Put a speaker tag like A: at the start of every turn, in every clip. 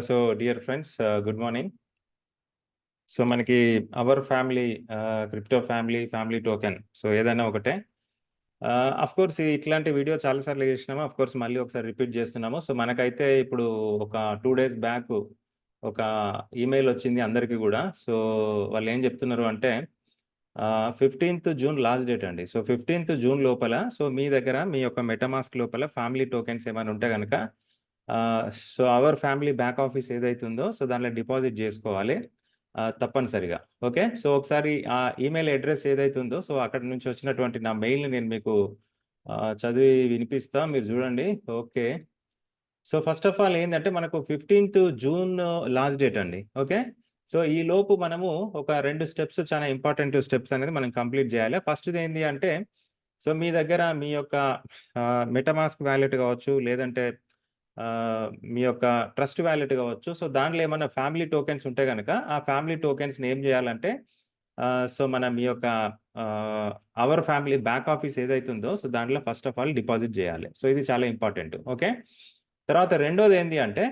A: So dear friends, good morning. So మనకి our family, crypto family token, so ఏదైనా ఒకటే. Of course ఇట్లాంటి video చాలాసార్లు చేసినాము. అఫ్ కోర్స్ మళ్ళీ ఒకసారి రిపీట్ చేస్తున్నాము. సో మనకైతే ఇప్పుడు ఒక 2 days బ్యాక్ ఒక ఈమెయిల్ వచ్చింది అందరికీ కూడా. సో వాళ్ళు ఏం చెప్తున్నారు అంటే 15th జూన్ లాస్ట్ డేట్ అండి. సో 15th జూన్ లోపల సో మీ దగ్గర మీ యొక్క మెటామాస్క్ లోపల ఫ్యామిలీ టోకెన్స్ ఏమైనా ఉంటే కనుక so our family back office ఏదైతుందో సో దాంట్లో డిపాజిట్ చేసుకోవాలి తప్పనిసరిగా. ఓకే, సో ఒకసారి ఆ ఈమెయిల్ అడ్రస్ ఏదైతుందో సో అక్కడ నుంచి వచ్చినటువంటి నా మెయిల్ని నేను మీకు చదివి వినిపిస్తా, మీరు చూడండి. Okay, so first of all ఏంటంటే మనకు 15th జూన్ లాస్ట్ డేట్ అండి. ఓకే, సో ఈ లోపు మనము ఒక 2 స్టెప్స్, చాలా ఇంపార్టెంట్ స్టెప్స్ అనేది మనం కంప్లీట్ చేయాలి. ఫస్ట్ది ఏంటి అంటే సో మీ దగ్గర మీ యొక్క మెటామాస్క్ వ్యాలెట్ కావచ్చు, లేదంటే మీ యొక్క ట్రస్ట్ వ్యాలెట్ కావచ్చు. సో దాంట్లో ఏమైనా ఫ్యామిలీ టోకెన్స్ ఉంటే కనుక ఆ ఫ్యామిలీ టోకెన్స్ని ఏం చేయాలంటే సో మీ యొక్క అవర్ ఫ్యామిలీ బ్యాక్ ఆఫీస్ ఏదైతుందో సో దాంట్లో ఫస్ట్ ఆఫ్ ఆల్ డిపాజిట్ చేయాలి. సో ఇది చాలా ఇంపార్టెంట్. ఓకే, తర్వాత రెండోది ఏంటి అంటే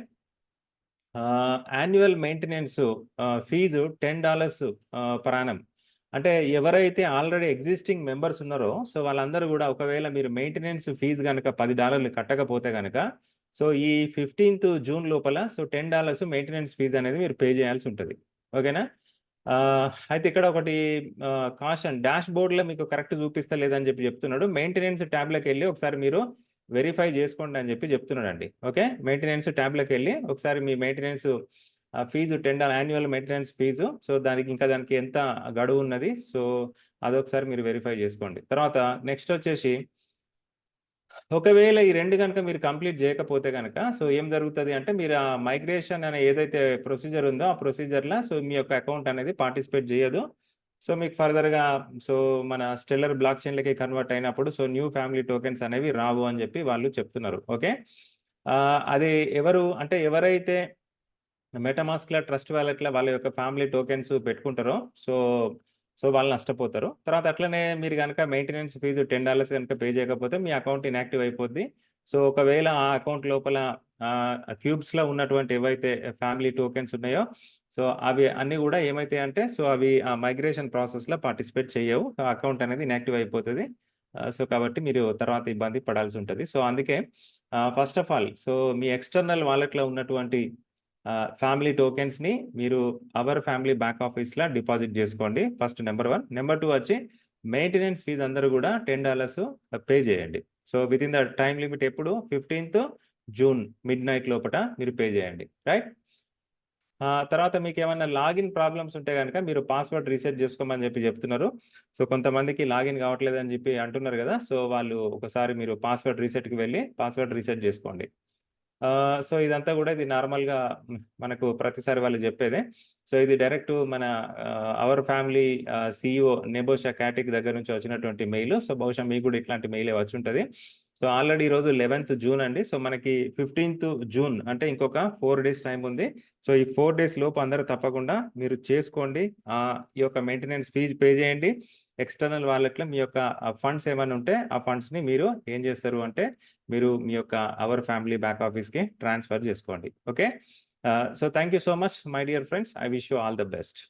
A: annual maintenance fees $10 per annum. అంటే ఎవరైతే ఆల్రెడీ ఎగ్జిస్టింగ్ మెంబర్స్ ఉన్నారో సో వాళ్ళందరూ కూడా ఒకవేళ మీరు మెయింటెనెన్స్ ఫీజు కనుక $10 కట్టకపోతే కనుక సో ఈ 15th జూన్ లోపల సో $10 మెయింటెనెన్స్ ఫీజు అనేది మీరు పే చేయాల్సి ఉంటుంది. ఓకేనా? అయితే ఇక్కడ ఒకటి కాషన్, డాష్ బోర్డ్లో మీకు కరెక్ట్ చూపిస్తా లేదని చెప్తున్నాడు. మెయింటెనెన్స్ ట్యాబ్లోకి వెళ్ళి ఒకసారి మీరు వెరిఫై చేసుకోండి అని చెప్తున్నాడండి. ఓకే, మెయింటెనెన్స్ ట్యాబ్లోకి వెళ్ళి ఒకసారి మీ maintenance fees $10 annual maintenance fees, so దానికి ఎంత గడువు ఉన్నది, సో అదొకసారి మీరు వెరిఫై చేసుకోండి. తర్వాత నెక్స్ట్ వచ్చేసి ఒకవేళ ఈ 2 కనుక మీరు కంప్లీట్ చేయకపోతే కనుక సో ఏం జరుగుతుంది అంటే మీరు ఆ మైగ్రేషన్ అనే ఏదైతే ప్రొసీజర్ ఉందో ఆ ప్రొసీజర్లో సో మీ యొక్క అకౌంట్ అనేది పార్టిసిపేట్ చేయదు. సో మీకు ఫర్దర్గా సో మన స్టెల్లర్ బ్లాక్ చైన్లకి కన్వర్ట్ అయినప్పుడు సో న్యూ ఫ్యామిలీ టోకెన్స్ అనేవి రావు అని చెప్పి వాళ్ళు చెప్తున్నారు. ఓకే, అది ఎవరు అంటే ఎవరైతే మెటామాస్క్లో ట్రస్ట్ వ్యాలెట్లో వాళ్ళ యొక్క ఫ్యామిలీ టోకెన్స్ పెట్టుకుంటారో సో వాళ్ళు నష్టపోతారు. తర్వాత అట్లనే మీరు కనుక మెయింటెనెన్స్ ఫీజు $10 కనుక పే చేయకపోతే మీ అకౌంట్ ఇన్యాక్టివ్ అయిపోద్ది. సో ఒకవేళ ఆ అకౌంట్ లోపల క్యూబ్స్లో ఉన్నటువంటి ఏవైతే ఫ్యామిలీ టోకెన్స్ ఉన్నాయో సో అవి అన్నీ కూడా ఏమైతాయి అంటే సో అవి ఆ మైగ్రేషన్ ప్రాసెస్లో పార్టిసిపేట్ చేయవు, అకౌంట్ అనేది ఇన్యాక్టివ్ అయిపోతుంది. సో కాబట్టి మీరు తర్వాత ఇబ్బంది పడాల్సి ఉంటుంది. సో అందుకే ఫస్ట్ ఆఫ్ ఆల్ సో మీ ఎక్స్టర్నల్ వాలెట్లో ఉన్నటువంటి ఫ్యామిలీ టోకెన్స్ని మీరు అవర్ ఫ్యామిలీ బ్యాక్ ఆఫీస్లో డిపాజిట్ చేసుకోండి. First number 1. నెంబర్ 2 వచ్చి మెయింటెనెన్స్ ఫీజు అందరూ కూడా $10 పే చేయండి. So within the time limit ఎప్పుడు 15th జూన్ midnight లోపల మీరు పే చేయండి. రైట్, తర్వాత మీకు ఏమైనా లాగిన్ ప్రాబ్లమ్స్ ఉంటే కనుక మీరు పాస్వర్డ్ రీసెట్ చేసుకోమని చెప్తున్నారు. సో కొంతమందికి లాగిన్ కావట్లేదు అని చెప్పి అంటున్నారు కదా, సో వాళ్ళు ఒకసారి మీరు పాస్వర్డ్ రీసెట్కి వెళ్ళి పాస్వర్డ్ రీసెట్ చేసుకోండి. సో ఇదంతా కూడా ఇది నార్మల్గా మనకు ప్రతిసారి వాళ్ళు చెప్పేదే. సో ఇది డైరెక్ట్ మన అవర్ ఫ్యామిలీ CEO నెబోషా క్యాటిక్ దగ్గర నుంచి వచ్చినటువంటి మెయిల్. సో బహుశా మీకు కూడా ఇట్లాంటి మెయిలే వచ్చి ఉంటుంది. సో ఆల్రెడీ ఈరోజు 11th జూన్ అండి. సో మనకి 15th జూన్ అంటే ఇంకొక 4 days టైం ఉంది. సో ఈ 4 days లోపు అందరూ తప్పకుండా మీరు చేసుకోండి. ఈ యొక్క మెయింటెనెన్స్ ఫీజు పే చేయండి. ఎక్స్టర్నల్ వాలెట్లో మీ యొక్క ఫండ్స్ ఏమైనా ఉంటే ఆ ఫండ్స్ని మీరు ఏం చేస్తారు అంటే మీరు మీ యొక్క అవర్ ఫ్యామిలీ బ్యాక్ ఆఫీస్కి ట్రాన్స్ఫర్ చేసుకోండి. Okay, so thank you so much my dear friends. I wish you all the best.